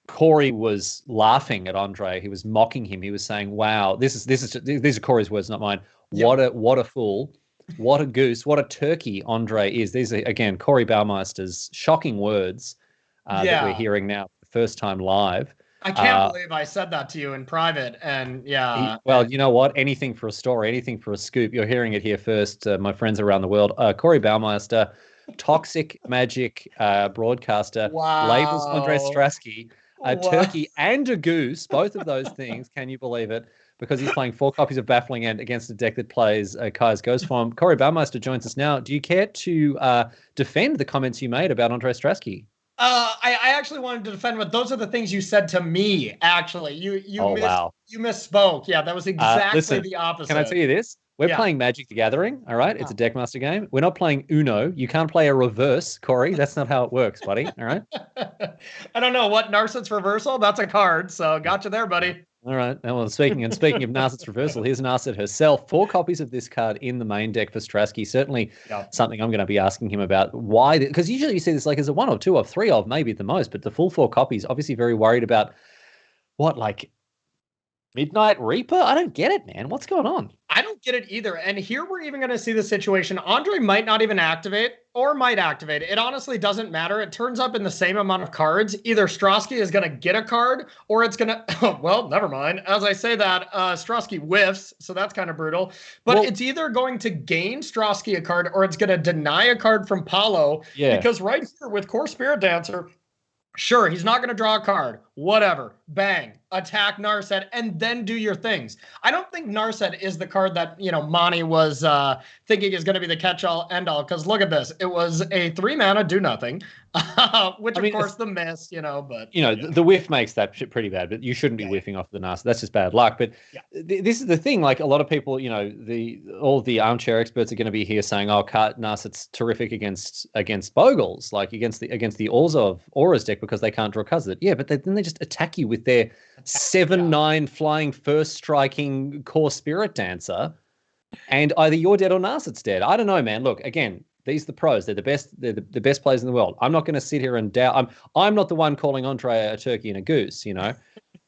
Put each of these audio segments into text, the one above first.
Corey was laughing at Ondrej. He was mocking him. He was saying, "Wow, these are Corey's words, not mine. What a fool, what a goose, what a turkey Ondrej is." These are again Corey Baumeister's shocking words that we're hearing now for the first time live. I can't believe I said that to you in private. And you know what? Anything for a story, anything for a scoop. You're hearing it here first, my friends around the world. Corey Baumeister, toxic magic broadcaster, labels Ondrej Strasky a turkey and a goose, both of those things. Can you believe it? Because he's playing 4 copies of Baffling End against a deck that plays Kaia's Ghost Form. Corey Baumeister joins us now. Do you care to defend the comments you made about Ondrej Strasky? I actually wanted to defend, but those are the things you said to me. Actually, you misspoke. Yeah, that was exactly the opposite. Can I tell you this? We're playing Magic the Gathering. All right, it's a Deckmaster game. We're not playing Uno. You can't play a reverse, Corey. That's not how it works, buddy. All right. I don't know what Narset's Reversal. That's a card. So gotcha there, buddy. All right. Well, speaking of Narset's Reversal, here's Narset herself. 4 copies of this card in the main deck for Strasky. Certainly something I'm going to be asking him about. Why? Because usually you see this like as a 1 or 2 or 3 of maybe at the most, but the full 4 copies, obviously very worried about what, like Midnight Reaper? I don't get it, man. What's going on? I don't get it either. And here we're even going to see the situation. Ondrej might not even activate or might activate. It honestly doesn't matter. It turns up in the same amount of cards. Either Strasky is going to get a card or it's going to, well, never mind. As I say that, Strasky whiffs. So that's kind of brutal. But it's either going to gain Strasky a card or it's going to deny a card from Paulo. Yeah. Because right here with Core Spirit Dancer, sure, he's not going to draw a card. Whatever. Bang. Attack Narset and then do your things. I don't think Narset is the card that, Monty was thinking is going to be the catch-all, end-all, because look at this. It was a 3 mana do nothing, which of course the miss, but... the whiff makes that shit pretty bad, but you shouldn't be whiffing off the Narset. That's just bad luck. But this is the thing, like a lot of people, all the armchair experts are going to be here saying, oh, Narset's terrific against Bogles, like against the Orzhov Auras deck because they can't draw cards. Yeah, but then they just attack you with their 7/9 flying first striking Core Spirit Dancer, and either you're dead or Narset's dead. I don't know, man. Look, again, these are the pros. They're the best. They're the best players in the world. I'm not going to sit here and doubt. I'm not the one calling Ondrej a turkey and a goose. I'm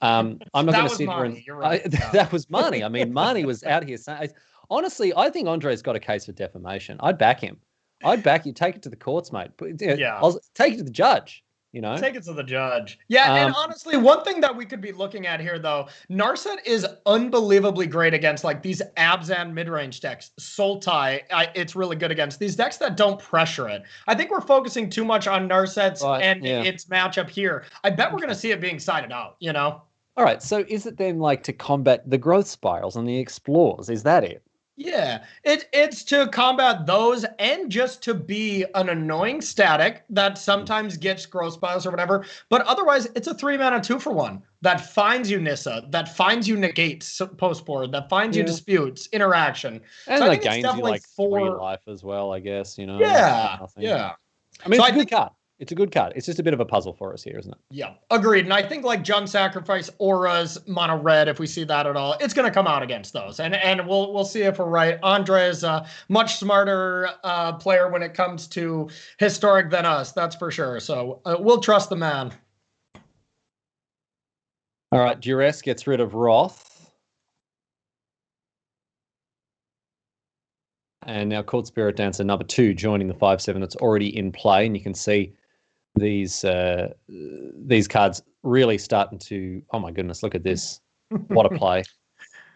not going to sit here and. That was Marnie. I mean, Marnie was out here saying. Honestly, I think Ondrej's got a case for defamation. I'd back him. I'd back you. Take it to the courts, mate. I'll take it to the judge. Take it to the judge. Yeah, and honestly, one thing that we could be looking at here, though, Narset is unbelievably great against like these Abzan mid-range decks. Sultai, it's really good against these decks that don't pressure it. I think we're focusing too much on Narset's its matchup here. I bet we're going to see it being sided out, All right, so is it then like to combat the growth spirals and the explores? Is that it? Yeah, it's to combat those and just to be an annoying static that sometimes gets growth spirals or whatever. But otherwise, it's a 3 mana 2-for-1 that finds you Nissa, that finds you negates post board, that finds you disputes, interaction. And so that gains you like 3 life as well, I guess. Yeah. I mean, it's a good card. It's a good card. It's just a bit of a puzzle for us here, isn't it? Yeah, agreed. And I think like Jund Sacrifice, Auras, Mono Red, if we see that at all, it's going to come out against those. And we'll see if we're right. Ondrej is a much smarter player when it comes to historic than us, that's for sure. So we'll trust the man. All right, Duress gets rid of Wrath. And now Court Spirit Dancer number 2 joining the 5/7 that's already in play. And you can see these cards really starting to, oh my goodness, look at this. What a play.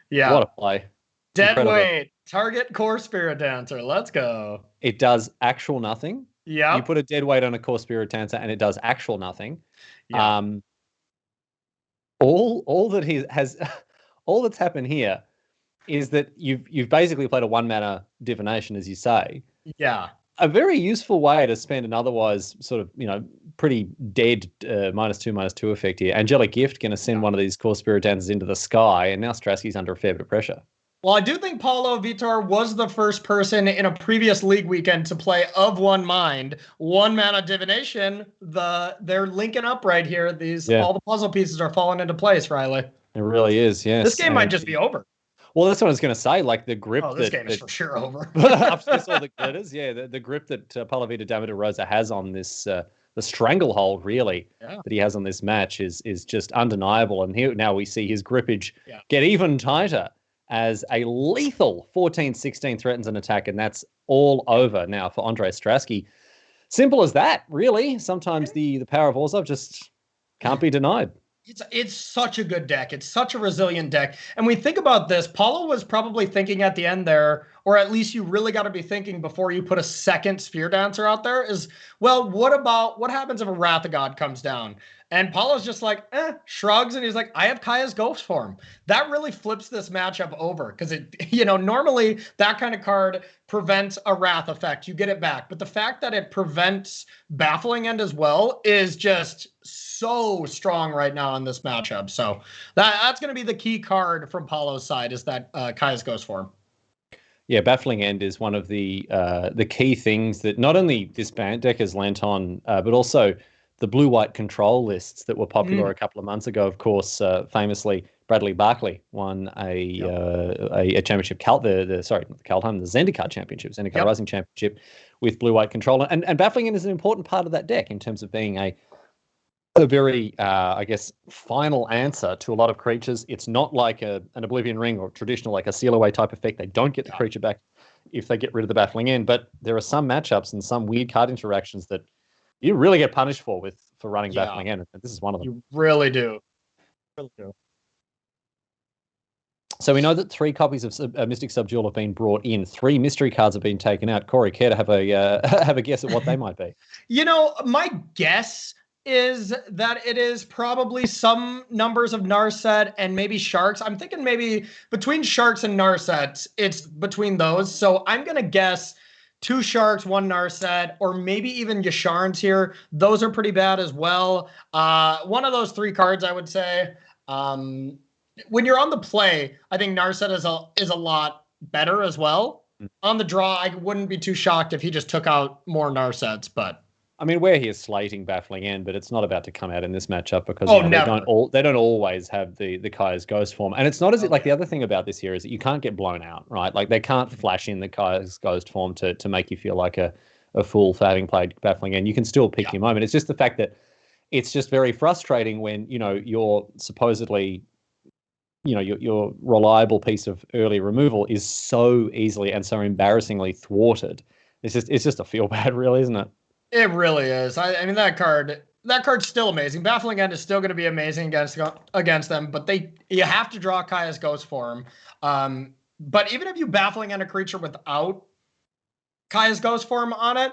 Yeah. What a play. Dead weight. Target Core Spirit Dancer. Let's go. It does actual nothing. Yeah. You put a dead weight on a Core Spirit Dancer and it does actual nothing. Yeah. All that he has, all that's happened here is that you've basically played a 1 mana divination, as you say. Yeah. A very useful way to spend an otherwise sort of, pretty dead -2/-2 effect here. Angelic Gift going to send one of these Core Spirit Dancers into the sky, and now Strasky's under a fair bit of pressure. Well, I do think Paulo Vitor was the first person in a previous league weekend to play Of One Mind, 1 mana divination. They're linking up right here. All the puzzle pieces are falling into place, Riley. It really is, yes. This game might just be over. Well, that's what I was going to say. Like the grip. This game is for sure over. Upstairs all the glitters. Yeah, the grip that Paulo Vitor Damo da Rosa has on this stranglehold really that he has on this match is just undeniable. And here now we see his grippage get even tighter as a lethal 14-16 threatens an attack, and that's all over now for Ondrej Strasky. Simple as that, really. Sometimes the power of Orzhov just can't be denied. It's such a good deck. It's such a resilient deck. And we think about this, Paulo was probably thinking at the end there, or at least you really got to be thinking before you put a second Sphere Dancer out there is, well, what happens if a Wrath of God comes down? And Paulo's just like, shrugs, and he's like, I have Kaia's Ghost form. That really flips this matchup over because normally that kind of card prevents a Wrath effect. You get it back. But the fact that it prevents Baffling End as well is just so strong right now in this matchup. So that's going to be the key card from Paulo's side is that Kaia's Ghost form. Yeah, Baffling End is one of the key things that not only this deck has lent on, but also the blue-white control lists that were popular a couple of months ago. Of course, famously, Bradley Barkley won a championship, not the Kaldheim, the Zendikar Championship, Zendikar Rising Championship with blue-white control. And Baffling End is an important part of that deck in terms of being a very, final answer to a lot of creatures. It's not like an Oblivion Ring or traditional, like a Seal Away type effect. They don't get the creature back if they get rid of the Baffling End. But there are some matchups and some weird card interactions that you really get punished for running Baffling End. And this is one of them. You really do. So we know that 3 copies of Mystic Subdual have been brought in. 3 mystery cards have been taken out. Corey, care to have a guess at what they might be? My guess is that it is probably some numbers of Narset and maybe Sharks. I'm thinking maybe between Sharks and Narset, it's between those. So I'm going to guess 2 Sharks, 1 Narset, or maybe even Yasharn's here. Those are pretty bad as well. One of those 3 cards, I would say. When you're on the play, I think Narset is a lot better as well. On the draw, I wouldn't be too shocked if he just took out more Narsets, but I mean, we're here slating Baffling End, but it's not about to come out in this matchup because they don't always have the Kaia's Ghost form. And it's not as if, the other thing about this here is that you can't get blown out, right? Like, they can't flash in the Kaia's Ghost form to make you feel like a fool for having played Baffling End. You can still pick your moment. It's just the fact that it's just very frustrating when, you're supposedly, your reliable piece of early removal is so easily and so embarrassingly thwarted. It's just a feel bad, really, isn't it? It really is. I mean, that card's still amazing. Baffling End is still going to be amazing against them, but you have to draw Kaia's Ghost form. But even if you Baffling End a creature without Kaia's Ghost form on it,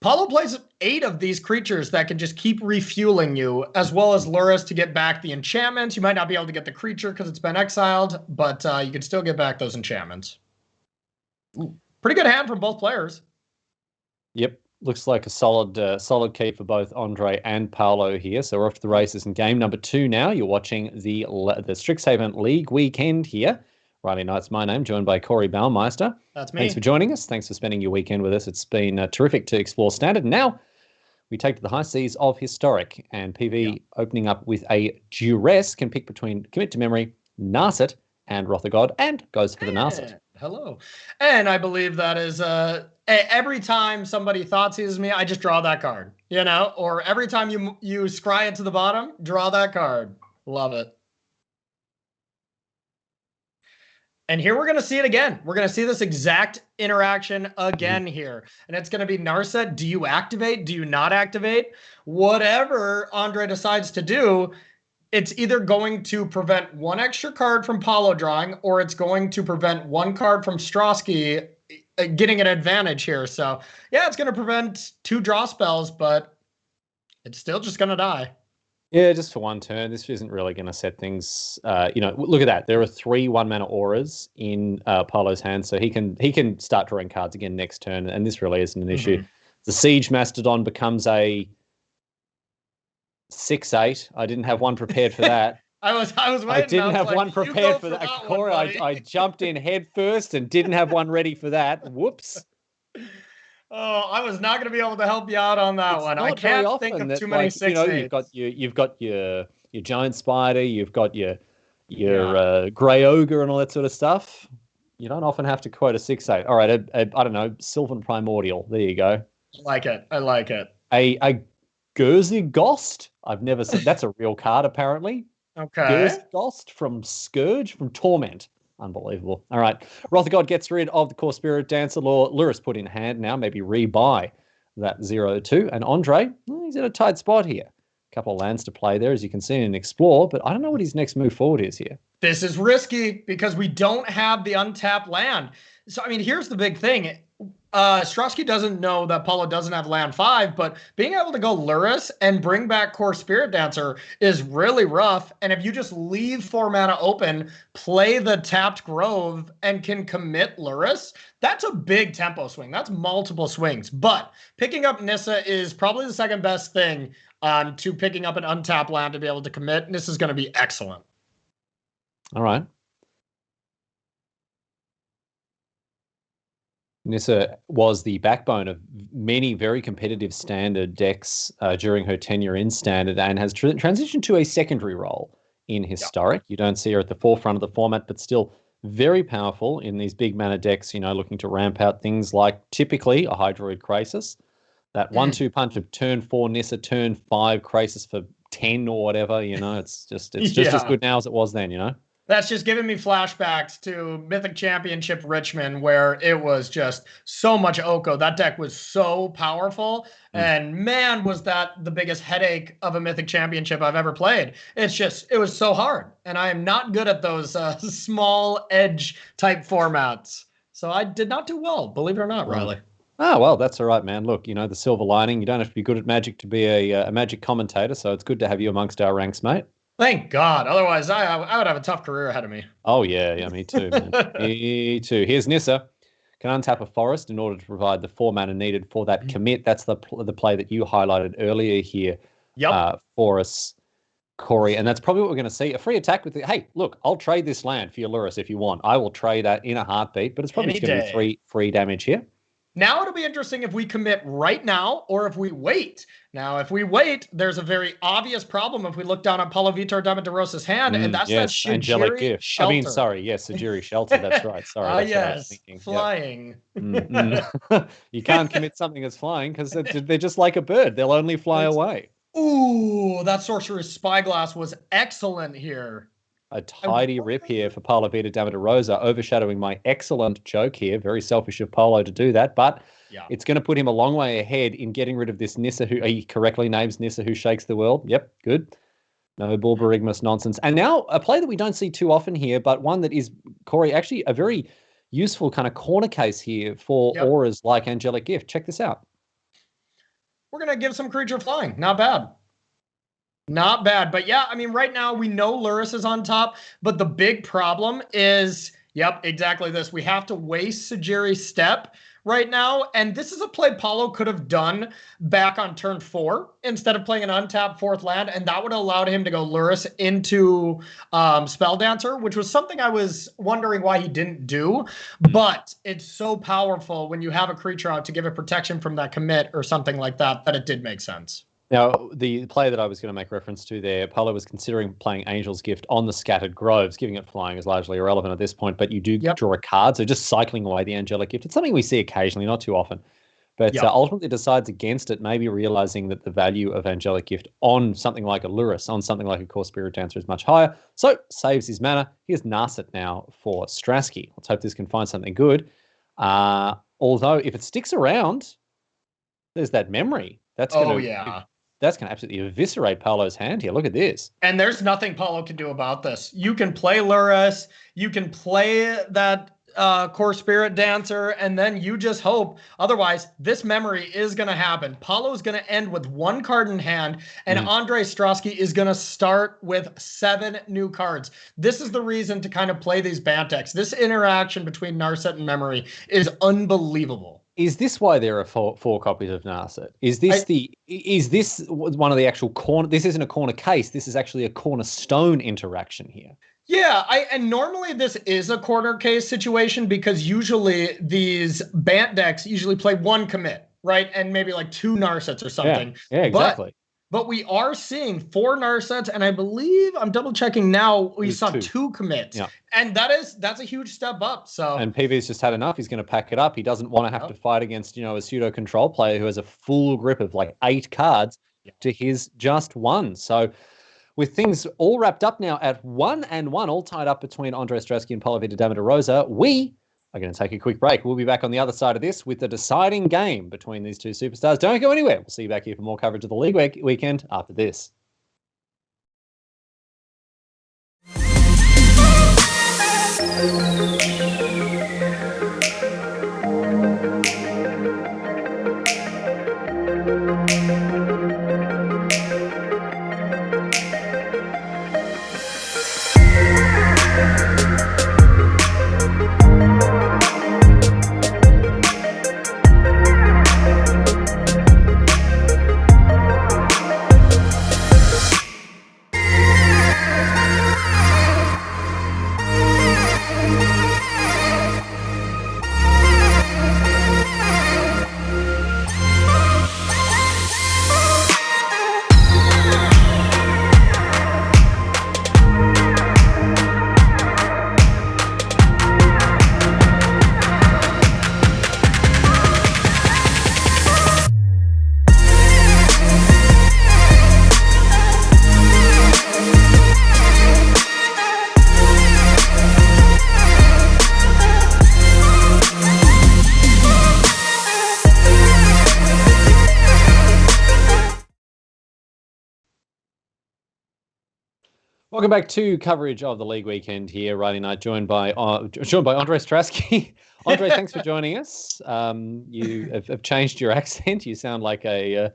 Paulo plays 8 of these creatures that can just keep refueling you, as well as Luras to get back the enchantments. You might not be able to get the creature because it's been exiled, but you can still get back those enchantments. Pretty good hand from both players. Yep. Looks like a solid key for both Ondrej and Paulo here. So we're off to the races in game number 2 now. You're watching the Strixhaven League weekend here. Riley Knight's my name, joined by Corey Baumeister. That's me. Thanks for joining us. Thanks for spending your weekend with us. It's been terrific to explore Standard. Now we take to the high seas of Historic, and PV opening up with a duress, can pick between Commit to Memory, Narset, and Wrath of God, and goes for the Narset. Hello. And I believe that is every time somebody thought seizes me, I just draw that card, or every time you scry it to the bottom, draw that card. Love it. And here we're going to see it again. We're going to see this exact interaction again here. And it's going to be Narset. Do you activate? Do you not activate? Whatever Ondrej decides to do, it's either going to prevent 1 extra card from Paulo drawing, or it's going to prevent 1 card from Strasky getting an advantage here. So, yeah, it's going to prevent 2 draw spells, but it's still just going to die. Yeah, just for 1 turn. This isn't really going to set things. Look at that. There are 3 1-mana auras in Paulo's hand, so he can start drawing cards again next turn, and this really isn't an issue. The Siege Mastodon becomes a 6/8. I didn't have one prepared for that. I was waiting. I didn't have one prepared for that. Corey, I jumped in head first and didn't have one ready for that. Whoops. Oh, I was not going to be able to help you out on that one. I can't think of too many 6/8s. You've got your giant spider, you've got your grey ogre and all that sort of stuff. You don't often have to quote a 6/8. All right, I don't know, Sylvan Primordial. There you go. I like it. Gerzigost. I've never seen. That's a real card, apparently. Okay. Gerzigost from Scourge, from Torment. Unbelievable. All right. Wrath of God gets rid of the Core Spirit Dancer Law. Luris put in hand now. Maybe rebuy that 0-2. And Ondrej, he's in a tight spot here. A couple of lands to play there, as you can see, in Explore. But I don't know what his next move forward is here. This is risky because we don't have the untapped land. So, I mean, here's the big thing. Strasky doesn't know that Paulo doesn't have land 5, but being able to go Luris and bring back Core Spirit Dancer is really rough. And if you just leave 4 mana open, play the tapped Grove, and can commit Luris, that's a big tempo swing. That's multiple swings. But picking up Nissa is probably the second best thing to picking up an untapped land to be able to commit. This is going to be excellent. All right. Nissa was the backbone of many very competitive standard decks during her tenure in standard, and has transitioned to a secondary role in historic. You don't see her at the forefront of the format, but still very powerful in these big mana decks, looking to ramp out things like typically a Hydroid Krasis. That 1-2 punch of turn 4 Nissa, turn 5 Krasis for 10 or whatever, it's just as good now as it was then, That's just giving me flashbacks to Mythic Championship Richmond, where it was just so much Oko. That deck was so powerful, and man, was that the biggest headache of a Mythic Championship I've ever played. It was so hard, and I am not good at those small edge type formats. So I did not do well, believe it or not, Riley. Oh, well, that's all right, man. Look, the silver lining, you don't have to be good at Magic to be a Magic commentator, so it's good to have you amongst our ranks, mate. Thank God. Otherwise, I would have a tough career ahead of me. Oh, yeah, me too, man. Me too. Here's Nissa. Can untap a forest in order to provide the 4 mana needed for that commit. That's the play that you highlighted earlier here for us, Corey. And that's probably what we're going to see. A free attack with hey, look, I'll trade this land for your Luris if you want. I will trade that in a heartbeat, but it's probably going to be free damage here. Now it'll be interesting if we commit right now or if we wait. Now, if we wait, there's a very obvious problem if we look down at Paulo Vitor Damo da Rosa's hand, and that's that Angelic Gift. Shelter. Sajiri Shelter. That's right. Sorry. Yes, flying. You can't commit something that's flying because they're just like a bird. They'll only fly away. Ooh, that Sorcerer's Spyglass was excellent here. A tidy rip here for Paulo Vitor Damo da Rosa, overshadowing my excellent joke here. Very selfish of Paulo to do that, but it's going to put him a long way ahead in getting rid of this Nissa, who he correctly names Nissa, who shakes the world. Yep, good. No Bulbarigmus nonsense. And now a play that we don't see too often here, but one that is, Corey, actually a very useful kind of corner case here for auras like Angelic Gift. Check this out. We're going to give some creature flying. Not bad. Not bad. But yeah, I mean, right now we know Luris is on top, but the big problem is, exactly this. We have to waste Sajiri's Step right now. And this is a play Paulo could have done back on turn 4 instead of playing an untapped 4th land. And that would have allowed him to go Luris into Spell Dancer, which was something I was wondering why he didn't do. But it's so powerful when you have a creature out to give it protection from that commit or something like that, that it did make sense. Now, the play that I was going to make reference to there, Paulo was considering playing Angel's Gift on the Scattered Groves. Giving it flying is largely irrelevant at this point, but you do draw a card, so just cycling away the Angelic Gift. It's something we see occasionally, not too often, but ultimately decides against it, maybe realizing that the value of Angelic Gift on something like a Luris, on something like a Core Spirit Dancer is much higher, so saves his mana. Here's Narset now for Strasky. Let's hope this can find something good. Although, if it sticks around, there's that memory. That's going to That's going to absolutely eviscerate Paulo's hand here. Look at this. And there's nothing Paulo can do about this. You can play Luris, you can play that Core Spirit Dancer, and then you just hope. Otherwise, this memory is going to happen. Paulo's going to end with 1 card in hand, and Ondrej Strasky is going to start with 7 new cards. This is the reason to kind of play these Bant decks. This interaction between Narset and memory is unbelievable. Is this why there are four copies of Narset? Is this one of the actual corner? This isn't a corner case. This is actually a cornerstone interaction here. Yeah, and normally this is a corner case situation because usually these Bant decks usually play 1 commit, right? And maybe like 2 Narsets or something. Yeah, exactly. But we are seeing 4 Narsets, and I believe, I'm double checking now, we saw 2 commits. Yeah. And that's a huge step up. So and PV's just had enough. He's going to pack it up. He doesn't want to have to fight against, a pseudo control player who has a full grip of like 8 cards. to his just 1. So with things all wrapped up now at 1-1, all tied up between Ondrej Strasky and Paulo Vitor Damo da Rosa, we are going to take a quick break. We'll be back on the other side of this with the deciding game between these two superstars. Don't go anywhere. We'll see you back here for more coverage of the league weekend after this. Welcome back to coverage of the league weekend here, Riley Knight, joined by Ondrej Strasky. Ondrej, thanks for joining us. You have changed your accent. You sound like a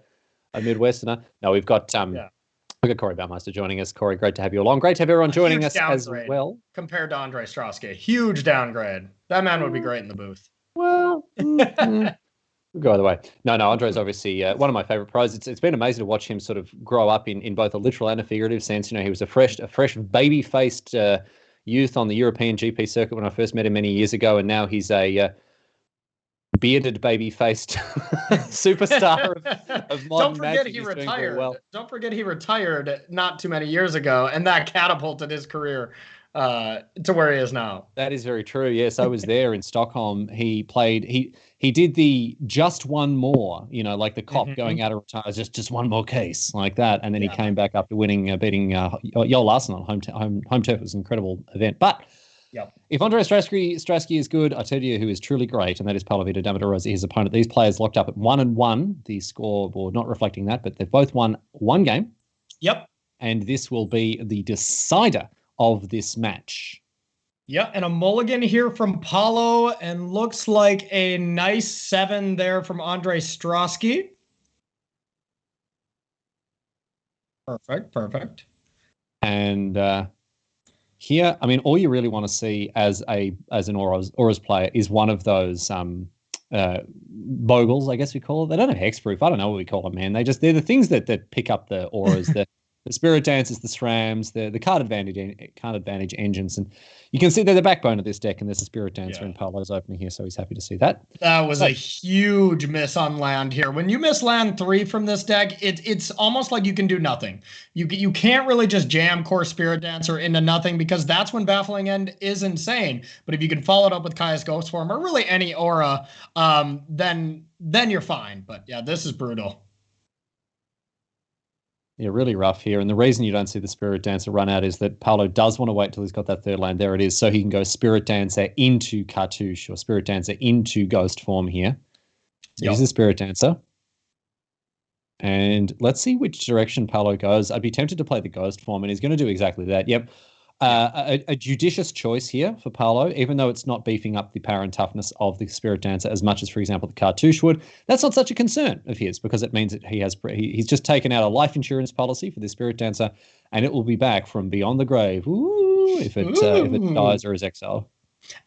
Midwesterner. No, we've got Corey Baumeister joining us. Corey, great to have you along. Great to have everyone joining us as well. Compared to Ondrej Strasky, huge downgrade. That man would be great in the booth. Well, we'll go either way. No, Ondrej's obviously one of my favorite pros. It's been amazing to watch him sort of grow up in both a literal and a figurative sense. You know, he was a fresh baby-faced youth on the European GP circuit when I first met him many years ago, and now he's a bearded, baby-faced superstar of modern Don't forget he retired. Well. Don't forget he retired not too many years ago, and that catapulted his career to where he is now. That is very true. Yes, I was there in Stockholm. He played. He did the just one more. You know, like the cop going out of retire, just one more case like that, and then he came back after beating Joel Larsen on home turf. It was an incredible event, but. Yep. If Ondrej Strasky is good, I tell you who is truly great, and that is Paulo Vitor Damo da Rosa, his opponent. These players locked up at 1-1. The scoreboard not reflecting that, but they've both won one game. Yep. And this will be the decider of this match. Yeah, and a mulligan here from Paulo, and looks like a nice 7 there from Ondrej Strasky. Perfect. And here, I mean, all you really want to see as an Auras player is one of those bogles, I guess we call it. They don't have hexproof. I don't know what we call them, man. They're the things that pick up the auras, the spirit dancers, the SRAMs, the card advantage engines, and you can see they're the backbone of this deck. And there's a spirit dancer in Paulo's opening here, so he's happy to see that. That was a huge miss on land here. When you miss land 3 from this deck, it's almost like you can do nothing. You can't really just jam core spirit dancer into nothing, because that's when Baffling End is insane. But if you can follow it up with Kaia's Ghost Form or really any aura, then you're fine. But yeah, this is brutal. Yeah, really rough here. And the reason you don't see the Spirit Dancer run out is that Paulo does want to wait till he's got that third land. There it is. So he can go Spirit Dancer into Cartouche or Spirit Dancer into Ghost Form here. So he's the Spirit Dancer. And let's see which direction Paulo goes. I'd be tempted to play the Ghost Form, and he's going to do exactly that. Yep. A judicious choice here for Paulo, even though it's not beefing up the power and toughness of the Spirit Dancer as much as, for example, the Cartouche would. That's not such a concern of his, because it means that he's just taken out a life insurance policy for the Spirit Dancer, and it will be back from beyond the grave. If it dies or is exiled.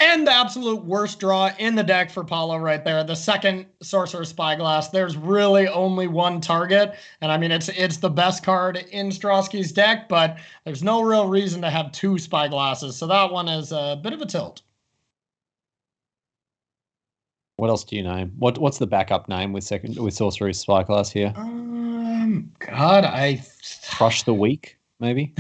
And the absolute worst draw in the deck for Paulo right there. The second Sorcerer's Spyglass. There's really only one target. And I mean, it's the best card in Strasky's deck, but there's no real reason to have 2 Spyglasses. So that one is a bit of a tilt. What else do you name? What's the backup name with Sorcerer's Spyglass here? Crush the Weak, maybe?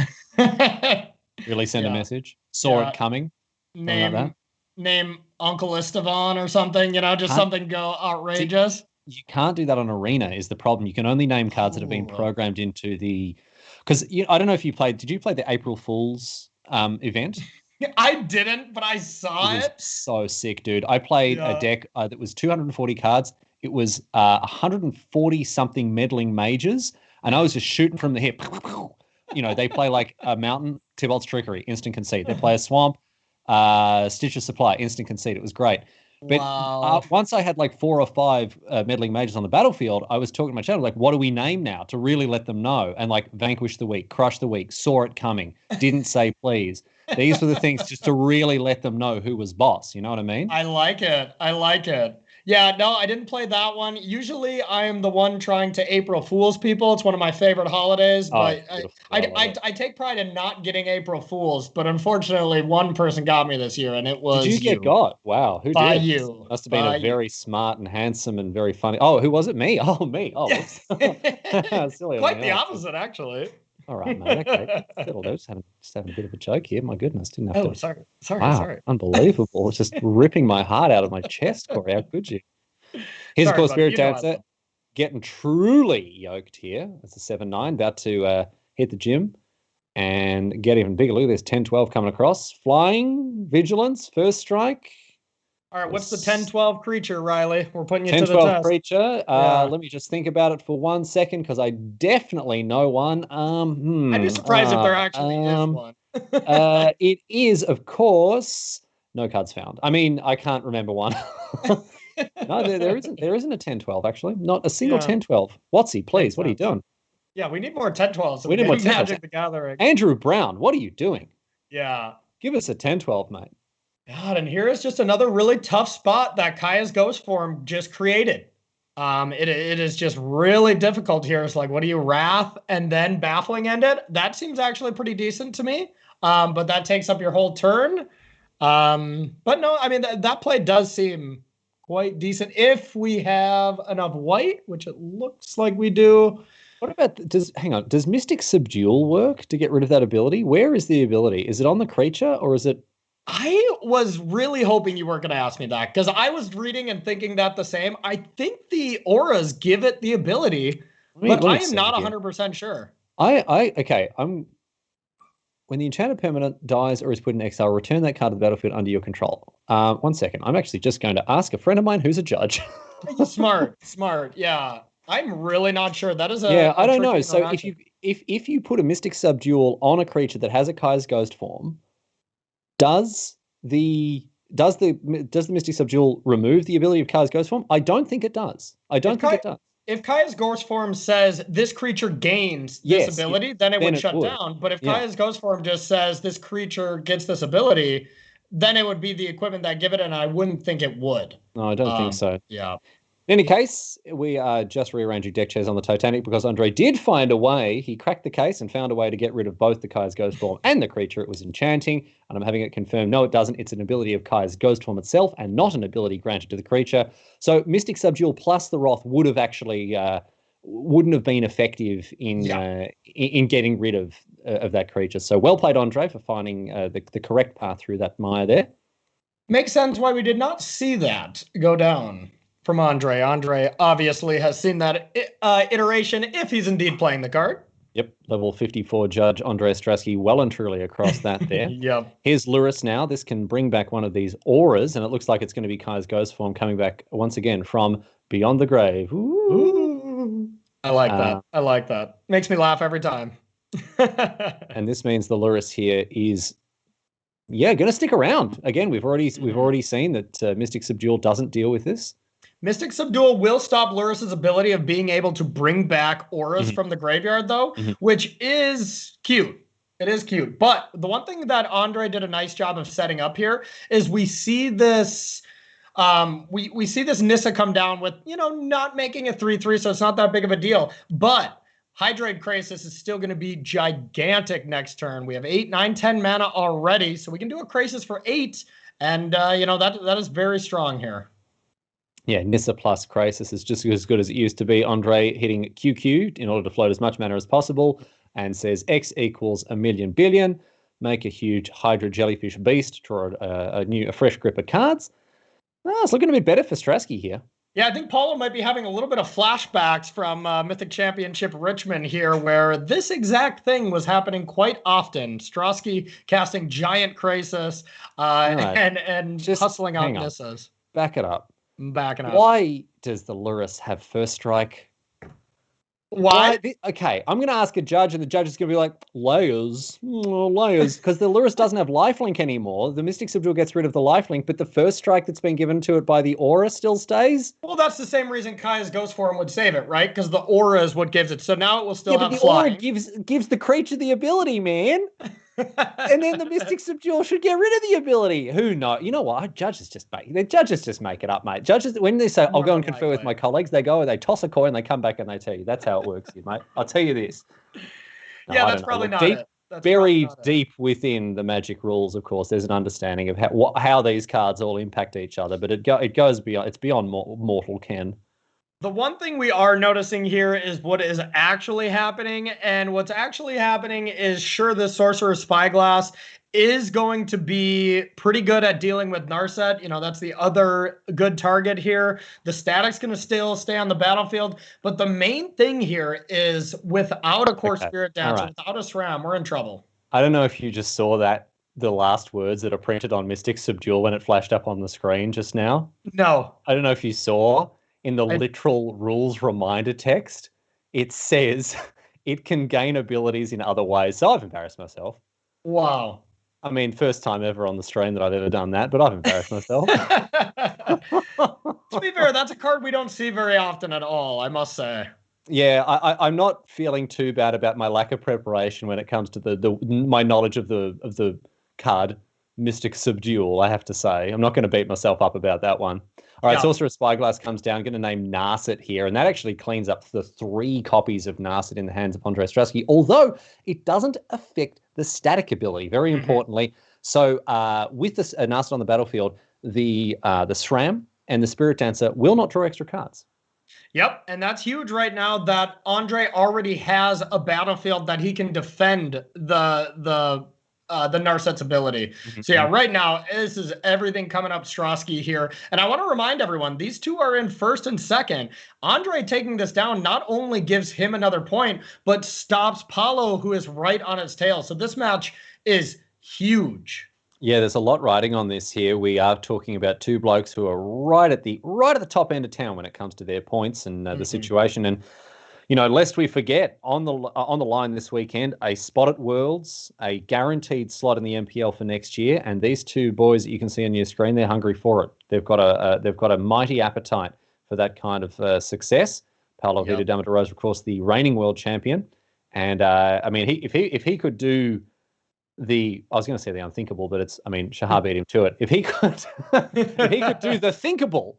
Really send a message? Saw it coming? Name Uncle Estevan or something, just something go outrageous. You can't do that on Arena is the problem. You can only name cards that have been programmed into the... Because I don't know if you played... Did you play the April Fool's event? I didn't, but I saw it. So sick, dude. I played a deck that was 240 cards. It was 140-something meddling mages, and I was just shooting from the hip. They play like a mountain, Tybalt's Trickery, instant concede. They play a swamp, Stitch of Supply, instant concede. It was great. But once I had like 4 or 5 meddling mages on the battlefield, I was talking to my channel, like, what do we name now to really let them know? And like Vanquish the Weak, Crush the Weak, Saw It Coming, Didn't Say Please. These were the things just to really let them know who was boss. You know what I mean? I like it. Yeah, no, I didn't play that one. Usually I am the one trying to April Fool's people. It's one of my favorite holidays, but I take pride in not getting April Fools, but unfortunately one person got me this year, and it was Did you get got? Wow, who by did? You. Must have been a very smart and handsome and very funny. Oh, who was it? Me? Oh, me. Oh, silly. Quite the opposite, actually. All right, mate. Okay. Just having a bit of a joke here. My goodness, didn't have to. Sorry. Wow, Sorry. Unbelievable. It's just ripping my heart out of my chest, Corey. How could you? Here's, of course, Spirit Dancer getting truly yoked here. It's a 7-9, about to hit the gym and get even bigger. Look at this, 10-12 coming across. Flying, Vigilance, First Strike. All right, what's the 10-12 creature, Riley? We're putting you to the 10-12 creature. Let me just think about it for 1 second, because I definitely know one. I'd be surprised if there actually is one. It is, of course, no cards found. I mean, I can't remember one. No, there isn't a 10-12, actually. Not a single 10-12. Watsy, please, what are you doing? Yeah, we need more 10-12s. We need more 10-12s. Magic the Gathering. Andrew Brown, what are you doing? Yeah. Give us a 10-12, mate. God, and here is just another really tough spot that Kaia's Ghost Form just created. It is just really difficult here. It's like, what do you Wrath and then Baffling End it? That seems actually pretty decent to me. But that takes up your whole turn. But no, I mean, that play does seem quite decent if we have enough white, which it looks like we do. What about, does Mystic Subdual work to get rid of that ability? Where is the ability? Is it on the creature, or is it... I was really hoping you weren't going to ask me that, because I was reading and thinking that the same. I think the auras give it the ability, but I am not 100% sure. When the enchanted permanent dies or is put in exile, return that card to the battlefield under your control. 1 second. I'm actually just going to ask a friend of mine who's a judge. Smart. Yeah. I'm really not sure. That is I don't know. So if you put a Mystic Subdual on a creature that has a Kai's Ghost form, does the Mystic Subdual remove the ability of Kai's Ghost form? I don't think it does. It does. If Kaia's Ghost Form says this creature gains this ability, then it would shut down. But if Kaia's Ghost Form just says this creature gets this ability, then it would be the equipment that give it, and I wouldn't think it would. No, I don't think so. Yeah. In any case, we are just rearranging deck chairs on the Titanic because Ondrej did find a way. He cracked the case and found a way to get rid of both the Kai's Ghost Form and the creature it was enchanting. And I'm having it confirmed. No, it doesn't. It's an ability of Kai's Ghost Form itself and not an ability granted to the creature. So Mystic Subdual plus the Wrath would have actually wouldn't have been effective in getting rid of that creature. So well played, Ondrej, for finding the correct path through that mire there. Makes sense why we did not see that go down from Ondrej. Ondrej obviously has seen that iteration if he's indeed playing the card. Yep, level 54 judge Ondrej Strasky well and truly across that there. Yep. Here's Lurrus now. This can bring back one of these auras, and it looks like it's going to be Kai's Ghost Form coming back once again from beyond the grave. Ooh. I like that. I like that. Makes me laugh every time. And this means the Lurrus here is going to stick around. Again, we've already seen that Mystic Subdual doesn't deal with this. Mystic Subdual will stop Lurrus's ability of being able to bring back auras from the graveyard, though, which is cute. It is cute. But the one thing that Ondrej did a nice job of setting up here is we see this we see this Nissa come down with, not making a 3/3, so it's not that big of a deal. But Hydrate Krasis is still going to be gigantic next turn. We have 8, 9, 10 mana already, so we can do a Krasis for 8, and that is very strong here. Yeah, Nissa plus Krasis is just as good as it used to be. Ondrej hitting QQ in order to float as much mana as possible and says X equals a million billion. Make a huge Hydra Jellyfish Beast, draw a fresh grip of cards. It's looking a bit better for Strasky here. Yeah, I think Paulo might be having a little bit of flashbacks from Mythic Championship Richmond here, where this exact thing was happening quite often. Strasky casting giant crisis Right. and Just hustling out hang on. Nissas. Back it up. Backing up. Why does the Lurrus have first strike? Why? Okay, I'm going to ask a judge, and the judge is going to be like, layers, layers, because the Lurrus doesn't have lifelink anymore. The Mystic Subdual gets rid of the lifelink, but the first strike that's been given to it by the aura still stays. Well, that's the same reason Kaia's Ghost Form would save it, right? Because the aura is what gives it. So now it will still have the flying. aura gives the creature the ability, man. And then the Mystic Subdual should get rid of the ability. Who knows? You know what? Judges just make it up, mate. Judges, when they say, I'll go and confer with my colleagues, they go, they toss a coin, they come back and they tell you. That's how it works here, mate. I'll tell you this. No, yeah, that's probably not it. That's buried deep within the Magic rules, of course, there's an understanding of how these cards all impact each other, but it goes beyond. It's beyond mortal ken. The one thing we are noticing here is what is actually happening, and what's actually happening is, sure, the Sorcerer's Spyglass is going to be pretty good at dealing with Narset. You know, that's the other good target here. The static's going to still stay on the battlefield, but the main thing here is without a Core Spirit Dancer, without a SRAM, we're in trouble. I don't know if you just saw the last words that are printed on Mystic Subdual when it flashed up on the screen just now. No. I don't know if you saw. In the literal rules reminder text, it says it can gain abilities in other ways. So I've embarrassed myself. Wow. I mean, first time ever on the stream that I've ever done that, but I've embarrassed myself. To be fair, that's a card we don't see very often at all, I must say. Yeah, I'm not feeling too bad about my lack of preparation when it comes to my knowledge of the card Mystic Subdual, I have to say. I'm not going to beat myself up about that one. All right, Sorcerer's Spyglass comes down. I'm going to name Narset here, and that actually cleans up the 3 copies of Narset in the hands of Ondrej Strasky, although it doesn't affect the static ability, very importantly. So with this Narset on the battlefield, the SRAM and the Spirit Dancer will not draw extra cards. Yep, and that's huge right now that Ondrej already has a battlefield that he can defend the Narset's ability. So yeah, right now, this is everything coming up Strasky here. And I want to remind everyone, these two are in first and second. Ondrej taking this down not only gives him another point, but stops Paulo, who is right on its tail. So this match is huge. Yeah, there's a lot riding on this here. We are talking about 2 blokes who are right at the top end of town when it comes to their points and the situation. And you know, lest we forget, on the line this weekend, a spot at Worlds, a guaranteed slot in the MPL for next year, and these 2 boys that you can see on your screen, they're hungry for it. They've got a mighty appetite for that kind of success. Paulo Vitor Damo, of course, the reigning world champion, and I mean, if he could do I was going to say the unthinkable, but Shahar beat him to it. If he could, if he could do the thinkable.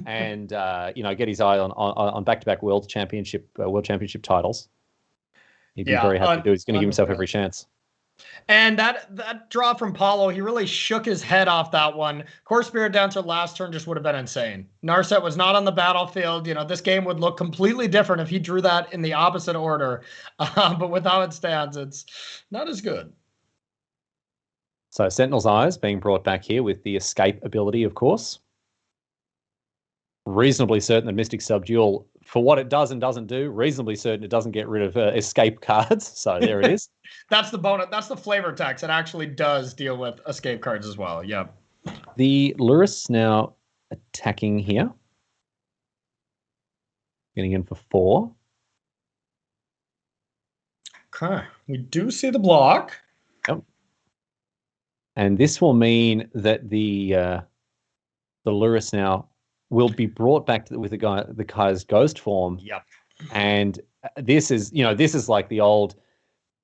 And get his eye on back-to-back world championship titles, he'd be very happy to do. He's going to give himself every chance. And that draw from Paulo, he really shook his head off that one. Core Spirit Dancer last turn just would have been insane. Narset was not on the battlefield. You know, this game would look completely different if he drew that in the opposite order. But with how it stands, it's not as good. So Sentinel's Eyes being brought back here with the escape ability, of course. Reasonably certain that Mystic Subdual, for what it does and doesn't do, reasonably certain it doesn't get rid of escape cards. So there it is. That's the bonus. That's the flavor text. It actually does deal with escape cards as well. Yep. The Lurrus now attacking here. Getting in for 4. Okay. We do see the block. Yep. And this will mean that the Lurrus now will be brought back with the Kaia's ghost form. Yep. And this is like the old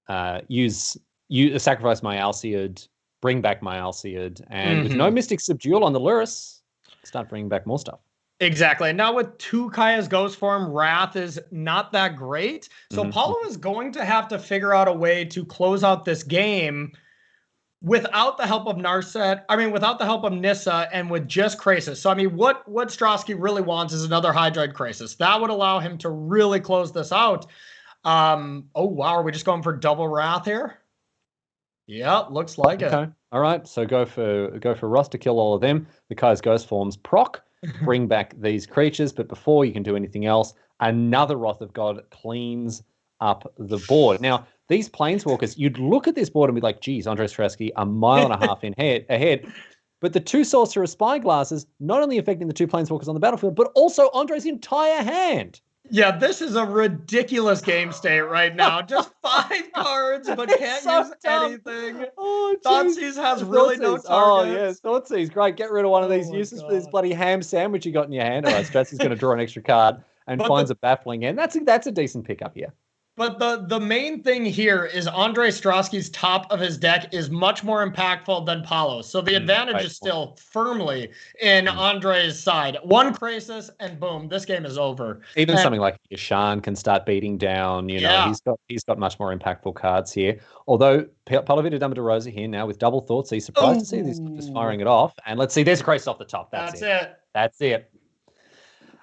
sacrifice my Alseid, bring back my Alseid, and with no Mystic Subdual on the Lurrus, start bringing back more stuff. Exactly. And now with 2 Kaia's ghost form, Wrath is not that great. So Paulo is going to have to figure out a way to close out this game without the help of Narset, without the help of Nissa, and with just Crisis. So, what Strasky really wants is another Hydroid Crisis. That would allow him to really close this out. Oh, wow. Are we just going for double Wrath here? Yeah, looks like it. All right. So go for Ross to kill all of them. The Kaia's Ghost forms proc. bring back these creatures. But before you can do anything else, another Wrath of God cleans up the board. Now, these Planeswalkers, you'd look at this board and be like, geez, Ondrej Strasky, a mile and a half ahead. But the 2 Sorcerer Spyglasses, not only affecting the 2 Planeswalkers on the battlefield, but also Ondrej's entire hand. Yeah, this is a ridiculous game state right now. Just 5 cards, but can't use anything. Oh, Thoughtseize has really no targets. Oh, yeah, Thoughtseize. Great. Get rid of one of these uses for this bloody ham sandwich you got in your hand. All right, Strasky's going to draw an extra card and finds a baffling hand. That's a decent pickup here. But the main thing here is Ondrej Strasky's top of his deck is much more impactful than Paulo's. So the advantage is still firmly in Ondrej's side. 1 Krasis and boom, this game is over. Even something like Yashan can start beating down. You know, he's got much more impactful cards here. Although Paulo Vitor Damo da Rosa here now with double thoughts. He's surprised to see this just firing it off. And let's see, there's a Krasis off the top. That's it.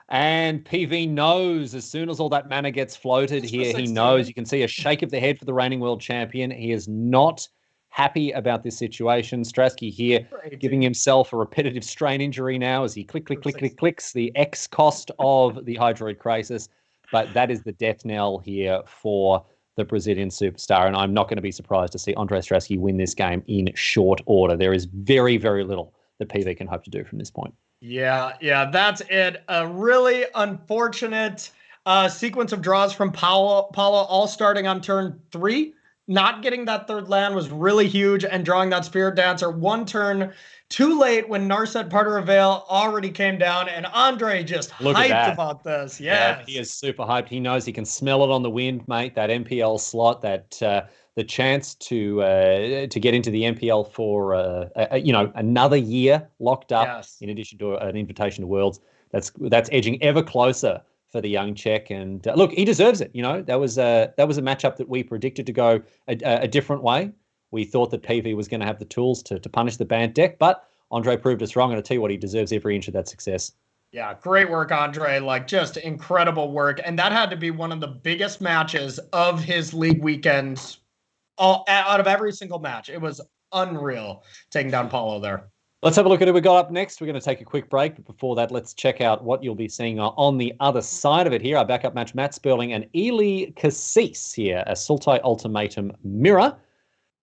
And PV knows as soon as all that mana gets floated here, he knows. You can see a shake of the head for the reigning world champion. He is not happy about this situation. Strasky here giving himself a repetitive strain injury now as he clicks the X cost of the Hydroid Krasis. But that is the death knell here for the Brazilian superstar. And I'm not going to be surprised to see Ondrej Strasky win this game in short order. There is very, very little that PV can hope to do from this point. Yeah, that's it. A really unfortunate sequence of draws from Paulo, all starting on turn 3. Not getting that 3rd land was really huge, and drawing that Spirit Dancer 1 turn too late when Narset Parter of Veil already came down, and Ondrej just hyped about this. Yeah, he is super hyped. He knows he can smell it on the wind, mate. That MPL slot, that the chance to get into the MPL for another year locked up, in addition to an invitation to Worlds. That's edging ever closer for the young Czech. And look, he deserves it. You know, that was a matchup that we predicted to go a different way. We thought that PV was going to have the tools to punish the Bant deck, but Ondrej proved us wrong. And I tell you what, he deserves every inch of that success. Yeah, great work, Ondrej. Like, just incredible work. And that had to be one of the biggest matches of his league weekend. Out of every single match. It was unreal taking down Paulo there. Let's have a look at who we got up next. We're going to take a quick break, but before that, let's check out what you'll be seeing on the other side of it here. Our backup match, Matt Sperling and Eli Kassis here, a Sultai ultimatum mirror.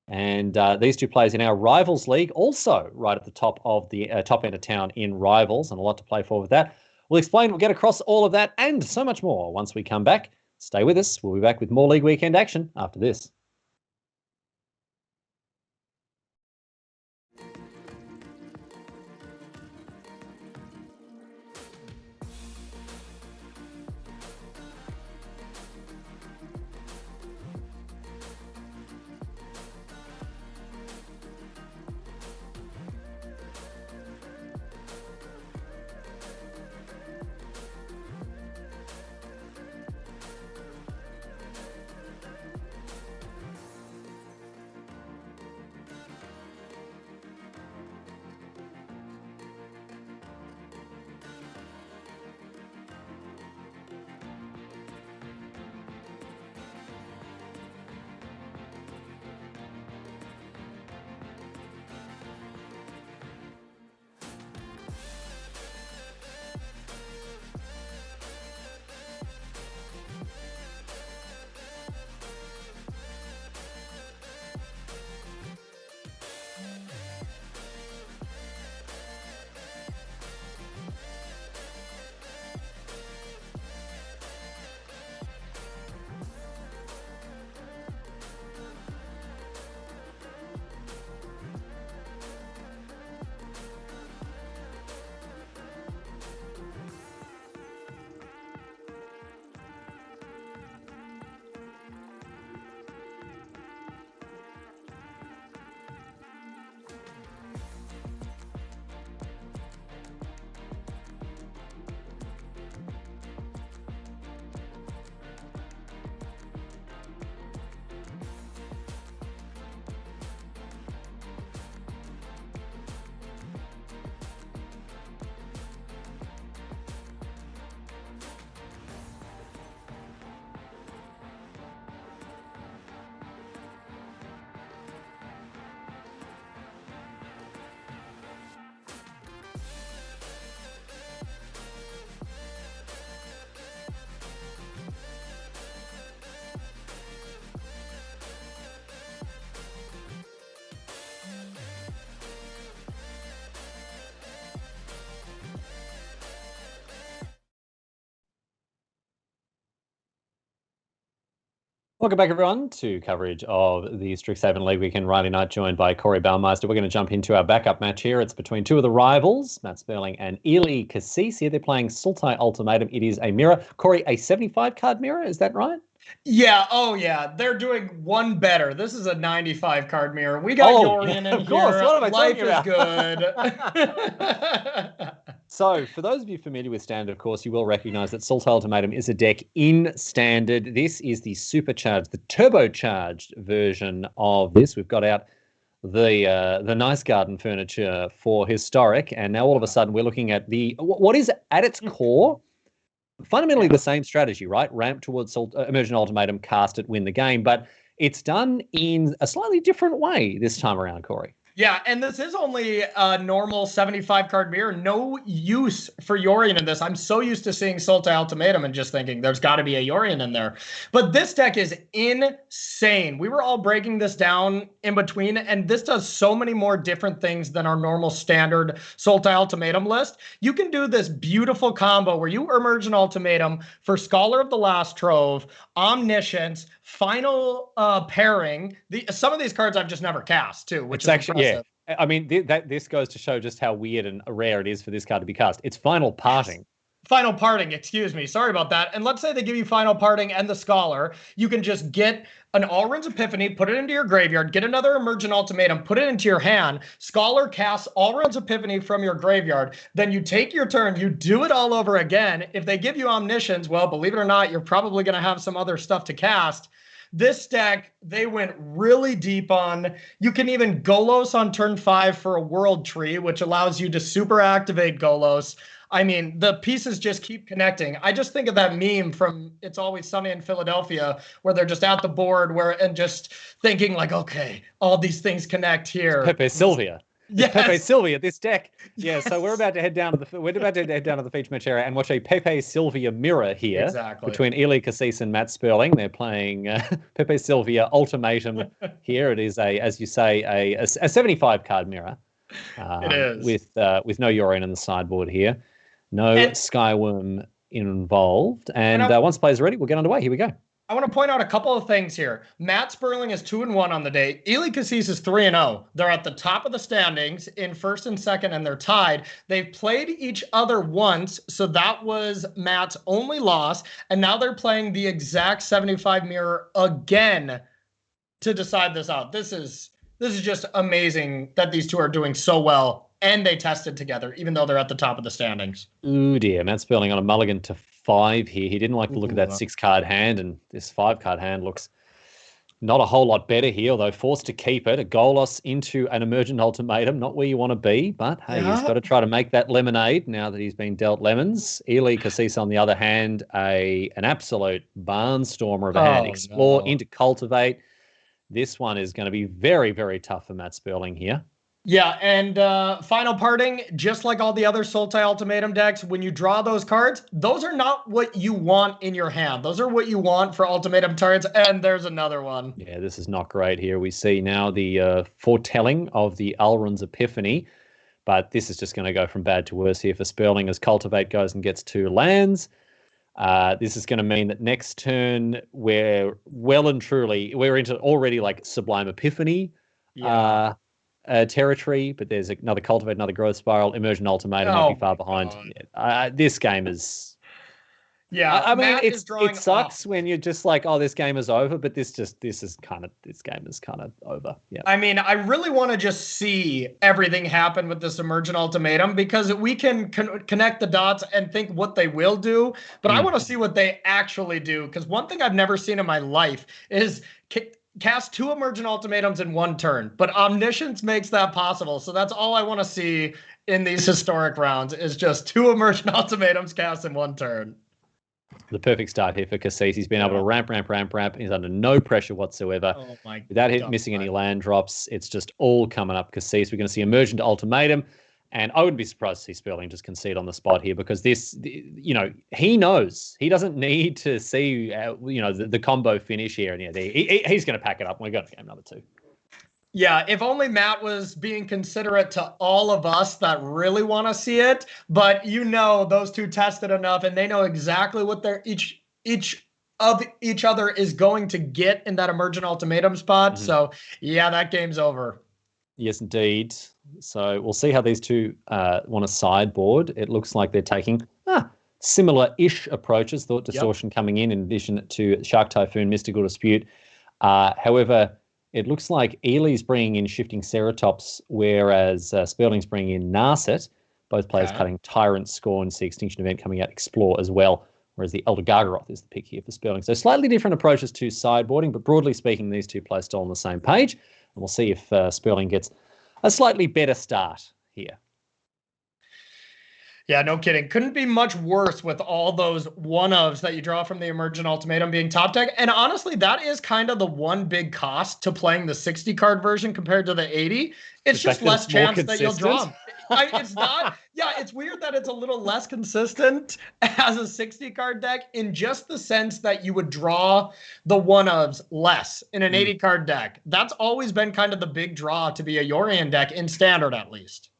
And these 2 players in our Rivals League, also right at the top of the top end of town in Rivals, and a lot to play for with that. We'll explain, we'll get across all of that and so much more once we come back. Stay with us. We'll be back with more League Weekend action after this. Welcome back, everyone, to coverage of the Strixhaven League Weekend Riley Night, joined by Corey Baumeister. We're going to jump into our backup match here. It's between two of the rivals, Matt Sperling and Eli Kassis. Here they're playing Sultai Ultimatum. It is a mirror. Corey, a 75-card mirror, is that right? Yeah, oh yeah, they're doing one better. This is a 95-card mirror. We got Yorion in of course. here. What am I Life talking is good. So, for those of you familiar with Standard, of course, you will recognize that Sultai Ultimatum is a deck in Standard. This is the supercharged, the turbocharged version of this. We've got out the nice garden furniture for Historic, and now all of a sudden we're looking at what is at its core fundamentally the same strategy, right? Ramp towards Emergent Ultimatum, cast it, win the game, but it's done in a slightly different way this time around, Corey. Yeah, and this is only a normal 75-card mirror. No use for Yorion in this. I'm so used to seeing Sultai Ultimatum and just thinking there's got to be a Yorion in there. But this deck is insane. We were all breaking this down in between, and this does so many more different things than our normal standard Sultai Ultimatum list. You can do this beautiful combo where you emerge an Ultimatum for Scholar of the Last Trove, Omniscience, Final Pairing. Some of these cards I've just never cast, too, which is actually impressive. Yeah. I mean, this goes to show just how weird and rare it is for this card to be cast. It's Final Parting. Yes. Final Parting, excuse me. Sorry about that. And let's say they give you Final Parting and the Scholar. You can just get an Alrund's Epiphany, put it into your graveyard, get another Emergent Ultimatum, put it into your hand. Scholar casts Alrund's Epiphany from your graveyard. Then you take your turn, you do it all over again. If they give you Omniscience, well, believe it or not, you're probably going to have some other stuff to cast. This deck, they went really deep on. You can even Golos on turn 5 for a World Tree, which allows you to super activate Golos. I mean, the pieces just keep connecting. I just think of that meme from It's Always Sunny in Philadelphia, where they're just at the board and just thinking like, okay, all these things connect here. Pepe Sylvia. Yes. Pepe Sylvia, this deck. Yeah, yes. So we're about to head down to the feature match area and watch a Pepe Sylvia mirror here between Eli Kassis and Matt Sperling. They're playing Pepe Sylvia Ultimatum here. It is as you say, a 75-card mirror. It is with no Yorion in the sideboard here, no Skyworm involved, and once players are ready, we'll get underway. Here we go. I want to point out a couple of things here. Matt Sperling is 2-1 on the day. Eli Kassis is 3-0. They're at the top of the standings in first and second, and they're tied. They've played each other once, so that was Matt's only loss. And now they're playing the exact 75 mirror again to decide this out. This is just amazing that these two are doing so well, and they tested together, even though they're at the top of the standings. Ooh dear, Matt Sperling on a mulligan to 5 here. He didn't like the look of that 6-card hand, and this 5-card hand looks not a whole lot better here, although forced to keep it. A Golos into an Emergent Ultimatum, not where you want to be, but hey, he's got to try to make that lemonade now that he's been dealt lemons. Eli Kassis, on the other hand, an absolute barnstormer of a hand. Explore into Cultivate. This one is going to be very, very tough for Matt Sperling here. Yeah, and Final Parting, just like all the other Sultai Ultimatum decks, when you draw those cards, those are not what you want in your hand. Those are what you want for Ultimatum targets, and there's another one. Yeah, this is not great here. We see now the foretelling of the Alrund's Epiphany, but this is just going to go from bad to worse here for Sperling as Cultivate goes and gets 2 lands. This is going to mean that next turn we're into already like Sublime Epiphany territory, but there's another Cultivate, another Growth Spiral, Emergent Ultimatum not be far behind. This game is... Yeah, I mean, it sucks when you're just like, oh, this game is over, but this game is kind of over. Yeah. I mean, I really want to just see everything happen with this Emergent Ultimatum, because we can connect the dots and think what they will do, but I want to see what they actually do, because one thing I've never seen in my life is cast 2 Emergent Ultimatums in 1 turn, but Omniscience makes that possible. So that's all I want to see in these historic rounds, is just 2 Emergent Ultimatums cast in 1 turn. The perfect start here for Kassis. He's been able to ramp. He's under no pressure whatsoever. Oh my Without missing any land drops, it's just all coming up Kassis. We're going to see Emergent Ultimatum, and I wouldn't be surprised to see Sperling just concede on the spot here, because this, he knows. He doesn't need to see, the combo finish here, and he's going to pack it up, and we're going to game number 2. Yeah, if only Matt was being considerate to all of us that really want to see it. But those two tested enough, and they know exactly what each of each other is going to get in that emergent ultimatum spot. Mm-hmm. So yeah, that game's over. Yes, indeed. So we'll see how these two want to sideboard. It looks like they're taking similar-ish approaches. Thought Distortion coming in addition to Shark Typhoon, Mystical Dispute. However, it looks like Eli's bringing in Shifting Ceratops, whereas Sperling's bringing in Narset. Both players cutting Tyrant, Scorn, See Extinction Event coming out, Explore as well, whereas the Elder Gargaroth is the pick here for Sperling. So slightly different approaches to sideboarding, but broadly speaking, these two players still on the same page. And we'll see if Sperling gets a slightly better start here. Yeah, no kidding. Couldn't be much worse with all those one-ofs that you draw from the Emergent Ultimatum being top deck. And honestly, that is kind of the one big cost to playing the 60-card version compared to the 80. It's just less chance that you'll draw them. It's not. Yeah, it's weird that it's a little less consistent as a 60-card deck in just the sense that you would draw the one-ofs less in an 80-card deck. That's always been kind of the big draw to be a Yorion deck in Standard, at least.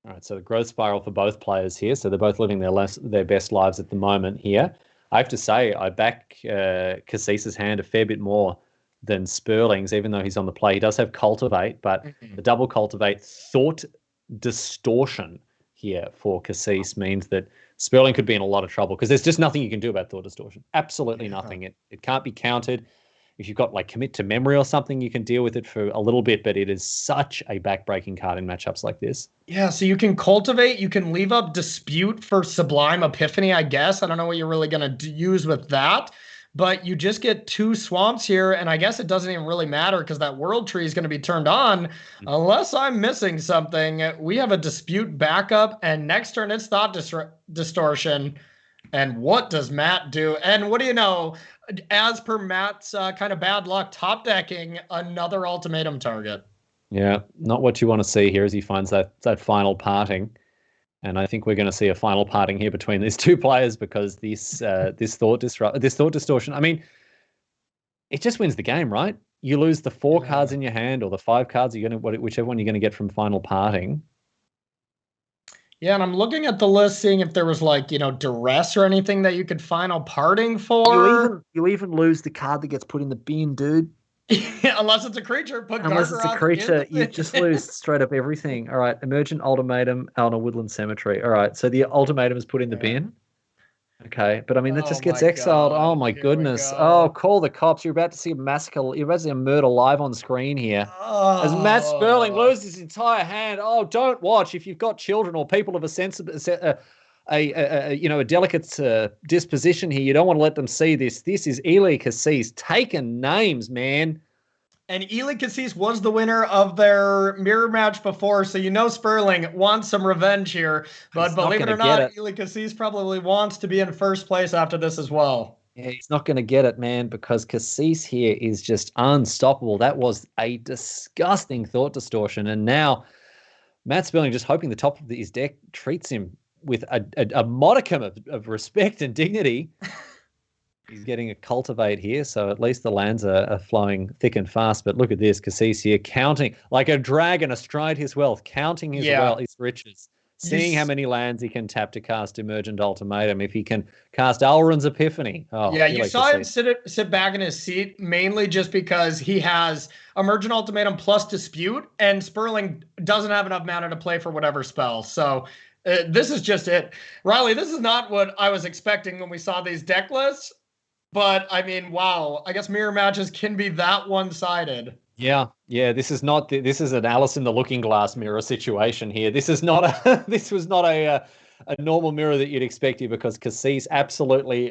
All right, so the growth spiral for both players here. So they're both living their best lives at the moment here. I have to say, I back Kassis's hand a fair bit more than Sperling's, even though he's on the play. He does have Cultivate, but the double Cultivate Thought Distortion here for Kassis means that Sperling could be in a lot of trouble because there's just nothing you can do about Thought Distortion. Absolutely nothing. It can't be countered. If you've got like Commit to Memory or something, you can deal with it for a little bit, but it is such a backbreaking card in matchups like this. Yeah, so you can Cultivate, you can leave up Dispute for Sublime Epiphany, I guess. I don't know what you're really going to use with that, but you just get 2 swamps here, and I guess it doesn't even really matter because that World Tree is going to be turned on unless I'm missing something. We have a Dispute backup, and next turn it's Thought Distortion. And what does Matt do? And what do you know? As per Matt's kind of bad luck top decking, another ultimatum target. Yeah, not what you want to see here as he finds that final parting. And I think we're going to see a final parting here between these two players because this thought distortion. I mean, it just wins the game, right? You lose the 4 cards in your hand or the 5 cards whichever one you're going to get from final parting. Yeah, and I'm looking at the list, seeing if there was like, duress or anything that you could final parting for. You even lose the card that gets put in the bin, dude. Unless it's a creature. Unless it's a creature, you just lose straight up everything. All right, Emergent Ultimatum, Alna Woodland Cemetery. All right, so the ultimatum is put in the bin. Okay, but I mean, that just gets exiled. God. Oh, my goodness. Oh, call the cops. You're about to see a massacre. You're about to see a murder live on screen here. As Matt Sperling loses his entire hand. Oh, don't watch. If you've got children or people of a delicate disposition here, you don't want to let them see this. This is Eli Kassis taking names, man. And Eli Kassis was the winner of their mirror match before, so Sperling wants some revenge here. But believe it or not, Eli Kassis probably wants to be in first place after this as well. Yeah, he's not going to get it, man, because Kassis here is just unstoppable. That was a disgusting Thought Distortion. And now Matt Sperling just hoping the top of his deck treats him with a modicum of respect and dignity. He's getting a Cultivate here, so at least the lands are flowing thick and fast. But look at this, Kassis here counting like a dragon astride his wealth, counting his riches, seeing how many lands he can tap to cast Emergent Ultimatum. If he can cast Alrund's Epiphany. You saw him sit back in his seat mainly just because he has Emergent Ultimatum plus Dispute, and Sperling doesn't have enough mana to play for whatever spell. So this is just it. Riley, this is not what I was expecting when we saw these deck lists. But I mean, wow! I guess mirror matches can be that one-sided. Yeah. This is not. This is an Alice in the Looking Glass mirror situation here. This is not a. This was not a normal mirror that you'd expect here because Kassis absolutely